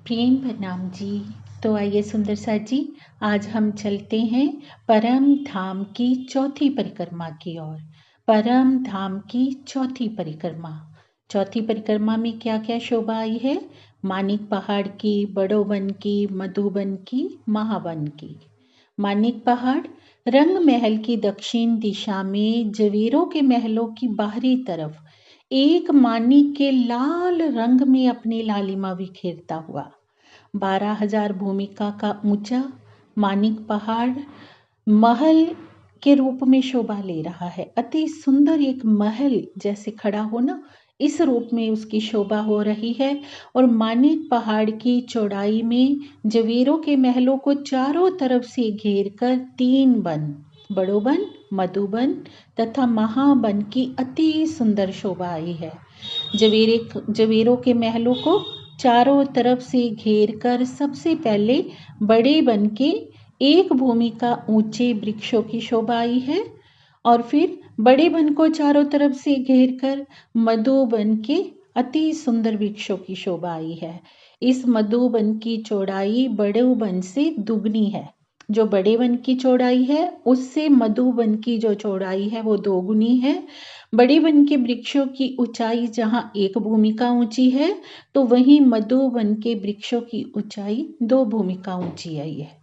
प्रेम प्रणाम जी। तो आइए सुंदर साथ जी, आज हम चलते हैं परम धाम की चौथी परिक्रमा की ओर। परम धाम की चौथी परिक्रमा। चौथी परिक्रमा में क्या क्या शोभा आई है? मानिक पहाड़ की, बड़ोवन की, मधुबन की, महावन की। मानिक पहाड़ रंग महल की दक्षिण दिशा में जवेरों के महलों की बाहरी तरफ एक मानिक के लाल रंग में अपनी लालिमा बिखेरता हुआ 12,000 भूमिका का ऊंचा मानिक पहाड़ महल के रूप में शोभा ले रहा है। अति सुंदर एक महल जैसे खड़ा हो ना, इस रूप में उसकी शोभा हो रही है। और मानिक पहाड़ की चौड़ाई में जवेरों के महलों को चारों तरफ से घेर कर 3 वन, बड़ोवन, मधुबन तथा महाबन की अति सुंदर शोभा आई है। जवेरों के महलों को चारों तरफ से घेर कर सबसे पहले बड़े वन के एक भूमिका ऊंचे वृक्षों की शोभा आई है, और फिर बड़े वन को चारों तरफ से घेर कर मधुबन के अति सुंदर वृक्षों की शोभा आई है। इस मधुबन की चौड़ाई बड़े वन से दुगनी है। जो बड़े वन की चौड़ाई है उससे मधुबन की जो चौड़ाई है वो दोगुनी है। बड़े वन के वृक्षों की ऊंचाई जहाँ एक भूमिका ऊंची है, तो वहीं मधुबन के वृक्षों की ऊंचाई 2 भूमिका ऊंची आई है।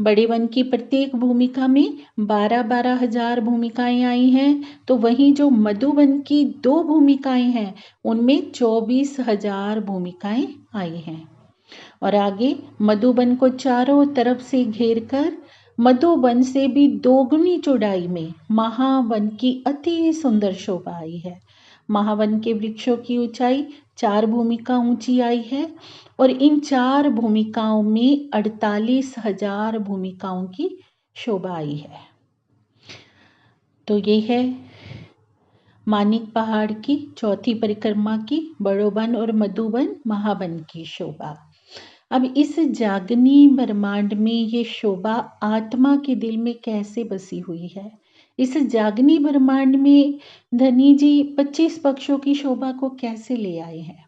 बड़े वन की प्रत्येक भूमिका में 12,000 भूमिकाएं आई हैं, तो वहीं जो मधुबन की 2 भूमिकाएं हैं उनमें 24,000 भूमिकाएं आई हैं। और आगे मधुबन को चारों तरफ से घेर कर मधुबन से भी दोगुनी चौड़ाई में महावन की अति सुंदर शोभा आई है। महावन के वृक्षों की ऊंचाई 4 भूमिका ऊंची आई है, और इन 4 भूमिकाओं में 48,000 भूमिकाओं की शोभा आई है। तो ये है मानिक पहाड़ की चौथी परिक्रमा की बड़ोवन और मधुबन महावन की शोभा। अब इस जागनी ब्रह्मांड में ये शोभा आत्मा के दिल में कैसे बसी हुई है? इस जागनी ब्रह्मांड में धनी जी 25 पक्षों की शोभा को कैसे ले आए हैं?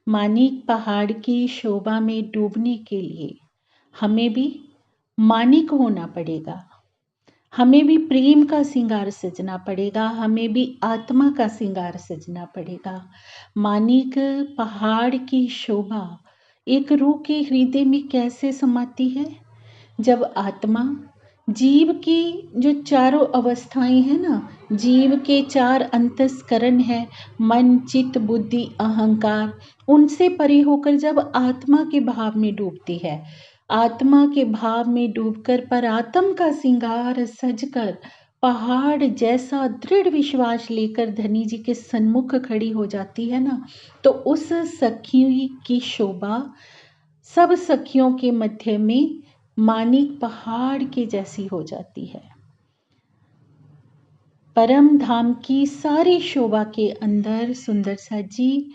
मानिक पहाड़ की शोभा में डूबने के लिए हमें भी मानिक होना पड़ेगा, हमें भी प्रेम का श्रृंगार सजना पड़ेगा, हमें भी आत्मा का श्रृंगार सजना पड़ेगा। मानिक पहाड़ की शोभा एक रूह के हृदय में कैसे समाती है? जब आत्मा जीव की जो चारों अवस्थाएं हैं ना, जीव के 4 अंतस्करण है, मन, चित्त, बुद्धि, अहंकार, उनसे परे होकर जब आत्मा के भाव में डूबती है, आत्मा के भाव में डूबकर परात्म का श्रृंगार सजकर पहाड़ जैसा दृढ़ विश्वास लेकर धनी जी के सन्मुख खड़ी हो जाती है ना, तो उस सखी की शोभा सब सखियों के मध्य में मानिक पहाड़ के जैसी हो जाती है। परम धाम की सारी शोभा के अंदर सुंदर सा जी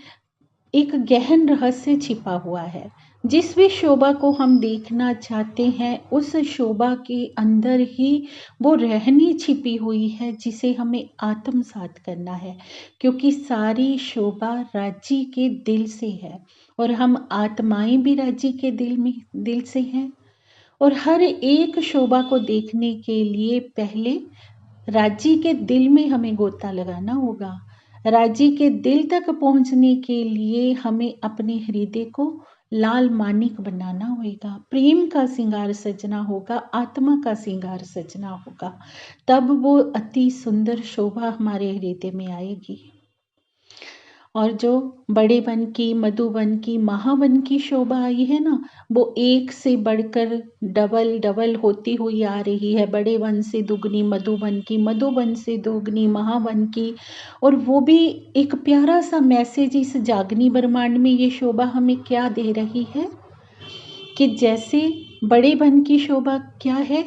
एक गहन रहस्य छिपा हुआ है। जिस भी शोभा को हम देखना चाहते हैं उस शोभा के अंदर ही वो रहनी छिपी हुई है जिसे हमें आत्मसात करना है, क्योंकि सारी शोभा राज्य के दिल से है और हम आत्माएं भी राज्य के दिल से हैं। और हर एक शोभा को देखने के लिए पहले राज्य के दिल में हमें गोता लगाना होगा। राज्य के दिल तक पहुंचने के लिए हमें अपने हृदय को लाल मानिक बनाना होगा, प्रेम का श्रृंगार सजना होगा, आत्मा का श्रृंगार सजना होगा, तब वो अति सुंदर शोभा हमारे हृदय में आएगी। और जो बड़े वन की, मधुबन की, महावन की शोभा आई है ना, वो एक से बढ़कर डबल होती हुई आ रही है। बड़े वन से दुगनी मधुबन की, मधुबन से दोगुनी महावन की। और वो भी एक प्यारा सा मैसेज इस जागनी ब्रह्मांड में ये शोभा हमें क्या दे रही है कि जैसे बड़े वन की शोभा क्या है,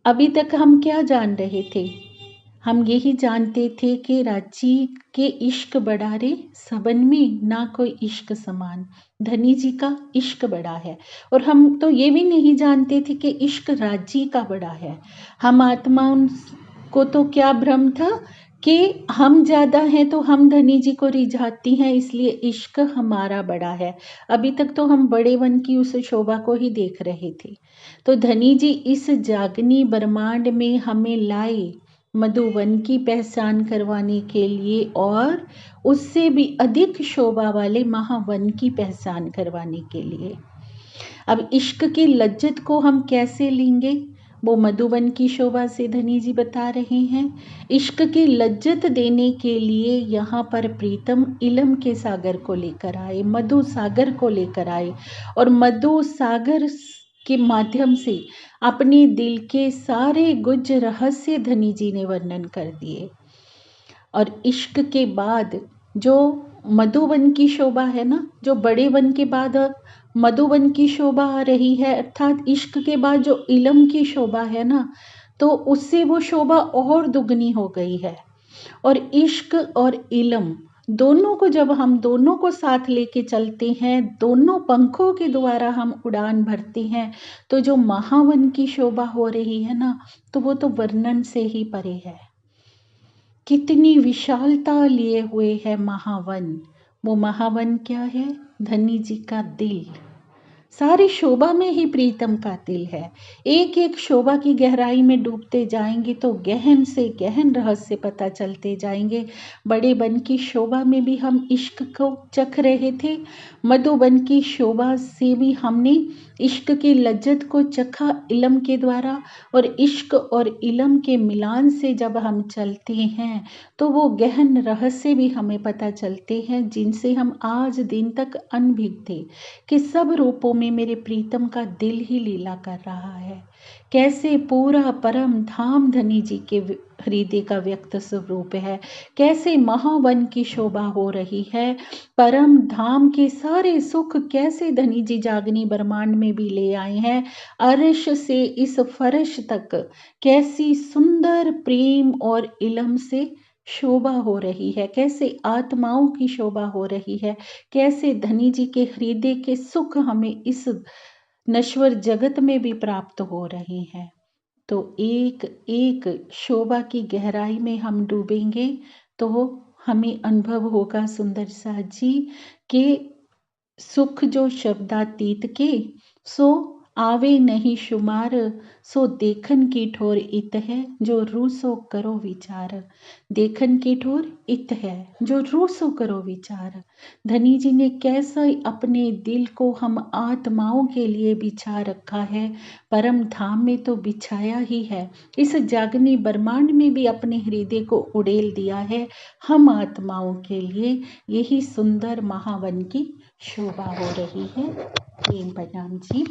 अभी तक हम क्या जान रहे थे? हम यही जानते थे कि राज्य के इश्क बड़ा रे, सबन में ना कोई इश्क समान। धनी जी का इश्क बड़ा है, और हम तो ये भी नहीं जानते थे कि इश्क राज्य का बड़ा है। हम आत्मा को तो क्या भ्रम था कि हम ज़्यादा हैं तो हम धनी जी को रिझाती हैं, इसलिए इश्क हमारा बड़ा है। अभी तक तो हम बड़े वन की उस शोभा को ही देख रहे थे। तो धनी जी इस जागनी ब्रह्मांड में हमें लाए मधुवन की पहचान करवाने के लिए और उससे भी अधिक शोभा वाले महावन की पहचान करवाने के लिए। अब इश्क की लज्जत को हम कैसे लेंगे, वो मधुबन की शोभा से धनी जी बता रहे हैं। इश्क की लज्जत देने के लिए यहाँ पर प्रीतम इलम के सागर को लेकर आए, मधु सागर को लेकर आए और मधु सागर के माध्यम से अपने दिल के सारे गुज रहस्य धनी जी ने वर्णन कर दिए। और इश्क के बाद जो मधुवन की शोभा है ना, जो बड़े वन के बाद मधुवन की शोभा आ रही है, अर्थात इश्क के बाद जो इलम की शोभा है ना, तो उससे वो शोभा और दुगनी हो गई है। और इश्क और इलम दोनों को जब हम दोनों को साथ लेके चलते हैं, दोनों पंखों के द्वारा हम उड़ान भरते हैं, तो जो महावन की शोभा हो रही है ना, तो वो तो वर्णन से ही परे है। कितनी विशालता लिए हुए है महावन। वो महावन क्या है? धनी जी का दिल। सारी शोभा में ही प्रीतम का दिल है। एक एक शोभा की गहराई में डूबते जाएंगे तो गहन से गहन रहस्य पता चलते जाएंगे। बड़े वन की शोभा में भी हम इश्क को चख रहे थे, मधुबन की शोभा से भी हमने इश्क की लज्जत को चखा इलम के द्वारा। और इश्क और इलम के मिलान से जब हम चलते हैं तो वो गहन रहस्य भी हमें पता चलते हैं, जिनसे हम आज दिन तक अनभिज्ञ थे कि सब रूपों में मेरे प्रीतम का दिल ही लीला कर रहा है। कैसे पूरा परम धाम धनी जी के हृदय का व्यक्त स्वरूप है, कैसे महावन की शोभा हो रही है। परम धाम के सारे सुख कैसे धनी जी जागनी ब्रह्मांड में भी ले आए हैं। अर्श से इस फर्श तक कैसी सुंदर प्रेम और इलम से शोभा हो रही है, कैसे आत्माओं की शोभा हो रही है, कैसे धनी जी के हृदय के सुख हमें इस नश्वर जगत में भी प्राप्त हो रहे हैं। तो एक एक शोभा की गहराई में हम डूबेंगे तो हमें अनुभव होगा सुंदर सा जी के सुख जो शब्दातीत के, सो आवे नहीं शुमार, सो देखन की ठोर इत है, जो रूसो करो विचार। देखन की ठोर इत है, जो रूसो करो विचार। धनी जी ने कैसा अपने दिल को हम आत्माओं के लिए बिछा रखा है, परम धाम में तो बिछाया ही है, इस जागनी ब्रह्मांड में भी अपने हृदय को उड़ेल दिया है हम आत्माओं के लिए। यही सुंदर महावन की शोभा हो रही है। प्रेम प्रणाम जी।